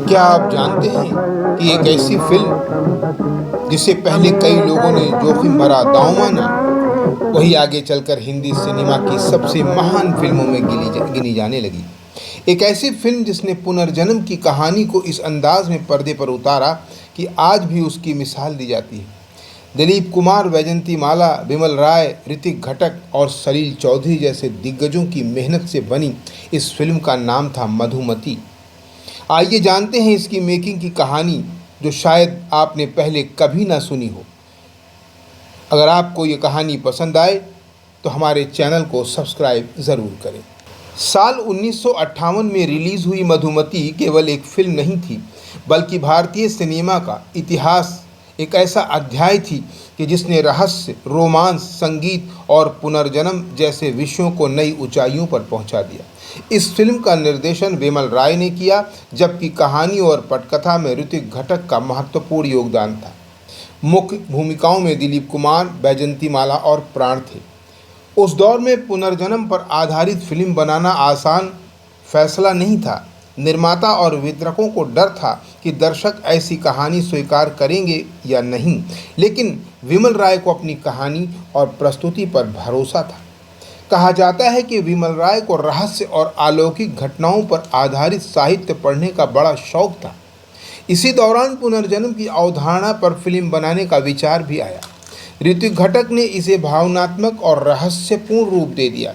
क्या आप जानते हैं कि एक ऐसी फिल्म जिसे पहले कई लोगों ने जोखिम भरा दांव माना, वही आगे चलकर हिंदी सिनेमा की सबसे महान फिल्मों में गिनी जाने लगी। एक ऐसी फिल्म जिसने पुनर्जन्म की कहानी को इस अंदाज में पर्दे पर उतारा कि आज भी उसकी मिसाल दी जाती है। दिलीप कुमार, वैजयंती माला, बिमल राय, ऋतिक घटक और सलील चौधरी जैसे दिग्गजों की मेहनत से बनी इस फिल्म का नाम था मधुमती। आइए जानते हैं इसकी मेकिंग की कहानी, जो शायद आपने पहले कभी ना सुनी हो। अगर आपको ये कहानी पसंद आए तो हमारे चैनल को सब्सक्राइब ज़रूर करें। साल 1958 में रिलीज़ हुई मधुमती केवल एक फिल्म नहीं थी, बल्कि भारतीय सिनेमा का इतिहास एक ऐसा अध्याय थी कि जिसने रहस्य, रोमांस, संगीत और पुनर्जन्म जैसे विषयों को नई ऊंचाइयों पर पहुंचा दिया। इस फिल्म का निर्देशन विमल राय ने किया, जबकि कहानी और पटकथा में ऋतिक घटक का महत्वपूर्ण योगदान था। मुख्य भूमिकाओं में दिलीप कुमार, वैजयंती माला और प्राण थे। उस दौर में पुनर्जन्म पर आधारित फिल्म बनाना आसान फैसला नहीं था। निर्माता और वितरकों को डर था कि दर्शक ऐसी कहानी स्वीकार करेंगे या नहीं, लेकिन विमल राय को अपनी कहानी और प्रस्तुति पर भरोसा था। कहा जाता है कि विमल राय को रहस्य और अलौकिक घटनाओं पर आधारित साहित्य पढ़ने का बड़ा शौक था। इसी दौरान पुनर्जन्म की अवधारणा पर फिल्म बनाने का विचार भी आया। ऋतिक घटक ने इसे भावनात्मक और रहस्यपूर्ण रूप दे दिया।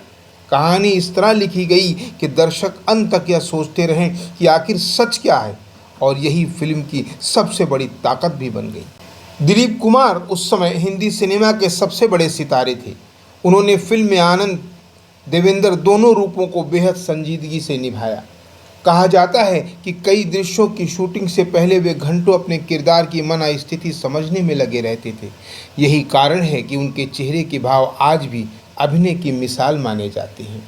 कहानी इस तरह लिखी गई कि दर्शक अंत तक यह सोचते रहें कि आखिर सच क्या है, और यही फिल्म की सबसे बड़ी ताकत भी बन गई। दिलीप कुमार उस समय हिंदी सिनेमा के सबसे बड़े सितारे थे। उन्होंने फिल्म में आनंद, देवेंद्र दोनों रूपों को बेहद संजीदगी से निभाया। कहा जाता है कि कई दृश्यों की शूटिंग से पहले वे घंटों अपने किरदार की मना स्थिति समझने में लगे रहते थे। यही कारण है कि उनके चेहरे के भाव आज भी अभिनय की मिसाल माने जाते हैं।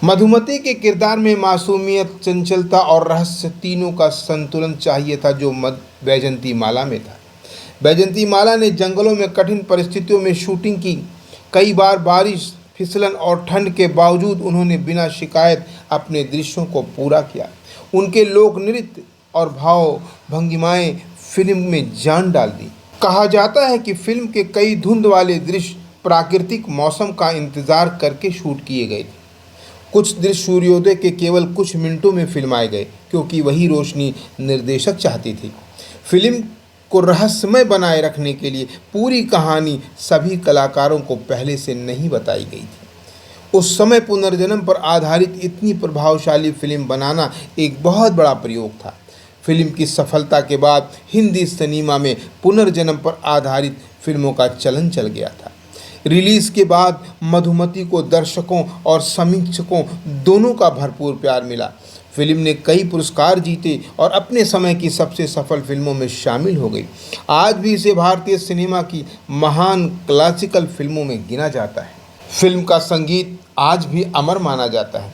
मधुमती के किरदार में मासूमियत, चंचलता और रहस्य तीनों का संतुलन चाहिए था, जो वैजयंती माला में था। वैजयंती माला ने जंगलों में कठिन परिस्थितियों में शूटिंग की। कई बार बारिश, फिसलन और ठंड के बावजूद उन्होंने बिना शिकायत अपने दृश्यों को पूरा किया। उनके लोक नृत्य और भाव भंगिमाएं फिल्म में जान डाल दी। कहा जाता है कि फिल्म के कई धुंध वाले दृश्य प्राकृतिक मौसम का इंतजार करके शूट किए गए थे। कुछ दृश्य सूर्योदय के केवल कुछ मिनटों में फिल्माए गए, क्योंकि वही रोशनी निर्देशक चाहते थे। फिल्म को रहस्यमय बनाए रखने के लिए पूरी कहानी सभी कलाकारों को पहले से नहीं बताई गई थी। उस समय पुनर्जन्म पर आधारित इतनी प्रभावशाली फिल्म बनाना एक बहुत बड़ा प्रयोग था। फिल्म की सफलता के बाद हिंदी सिनेमा में पुनर्जन्म पर आधारित फिल्मों का चलन चल गया था। रिलीज़ के बाद मधुमती को दर्शकों और समीक्षकों दोनों का भरपूर प्यार मिला। फिल्म ने कई पुरस्कार जीते और अपने समय की सबसे सफल फिल्मों में शामिल हो गई। आज भी इसे भारतीय सिनेमा की महान क्लासिकल फिल्मों में गिना जाता है। फिल्म का संगीत आज भी अमर माना जाता है।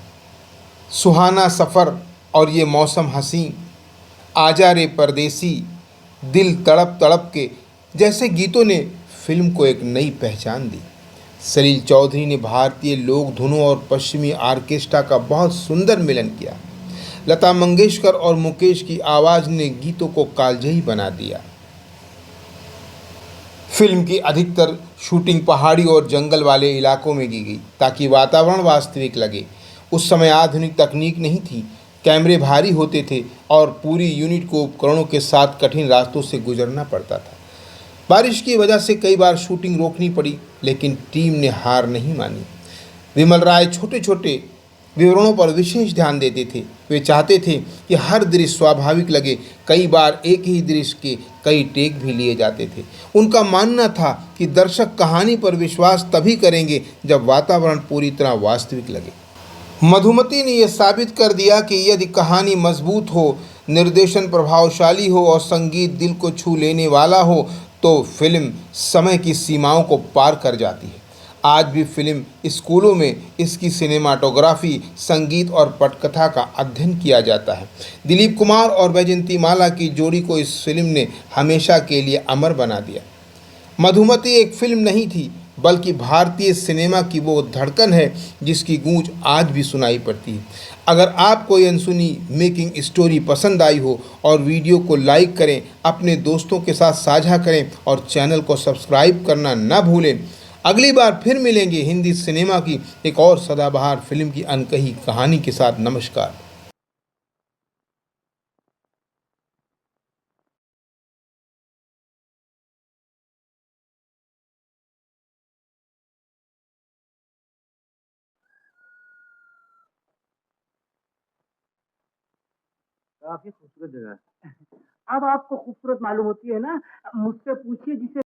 सुहाना सफ़र और ये मौसम हसीं, आजा रे परदेसी, दिल तड़प तड़प के जैसे गीतों ने फिल्म को एक नई पहचान दी। सलील चौधरी ने भारतीय लोक धुनों और पश्चिमी ऑर्केस्ट्रा का बहुत सुंदर मिलन किया। लता मंगेशकर और मुकेश की आवाज़ ने गीतों को कालजयी बना दिया। फिल्म की अधिकतर शूटिंग पहाड़ी और जंगल वाले इलाकों में की गई, ताकि वातावरण वास्तविक लगे। उस समय आधुनिक तकनीक नहीं थी, कैमरे भारी होते थे और पूरी यूनिट को उपकरणों के साथ कठिन रास्तों से गुजरना पड़ता था। बारिश की वजह से कई बार शूटिंग रोकनी पड़ी, लेकिन टीम ने हार नहीं मानी। विमल राय छोटे छोटे विवरणों पर विशेष ध्यान देते थे। वे चाहते थे कि हर दृश्य स्वाभाविक लगे। कई बार एक ही दृश्य के कई टेक भी लिए जाते थे। उनका मानना था कि दर्शक कहानी पर विश्वास तभी करेंगे जब वातावरण पूरी तरह वास्तविक लगे। मधुमती ने यह साबित कर दिया कि यदि कहानी मजबूत हो, निर्देशन प्रभावशाली हो और संगीत दिल को छू लेने वाला हो, तो फिल्म समय की सीमाओं को पार कर जाती है। आज भी फिल्म स्कूलों में इसकी सिनेमाटोग्राफी, संगीत और पटकथा का अध्ययन किया जाता है। दिलीप कुमार और वैजयंती माला की जोड़ी को इस फिल्म ने हमेशा के लिए अमर बना दिया। मधुमती एक फिल्म नहीं थी, बल्कि भारतीय सिनेमा की वो धड़कन है जिसकी गूंज आज भी सुनाई पड़ती है। अगर आपको ये अनसुनी मेकिंग स्टोरी पसंद आई हो और वीडियो को लाइक करें, अपने दोस्तों के साथ साझा करें और चैनल को सब्सक्राइब करना ना भूलें। अगली बार फिर मिलेंगे हिंदी सिनेमा की एक और सदाबहार फिल्म की अनकही कहानी के साथ। नमस्कार। काफ़ी खूबसूरत जगह है। अब आपको खूबसूरत मालूम होती है ना, मुझसे पूछिए जिसे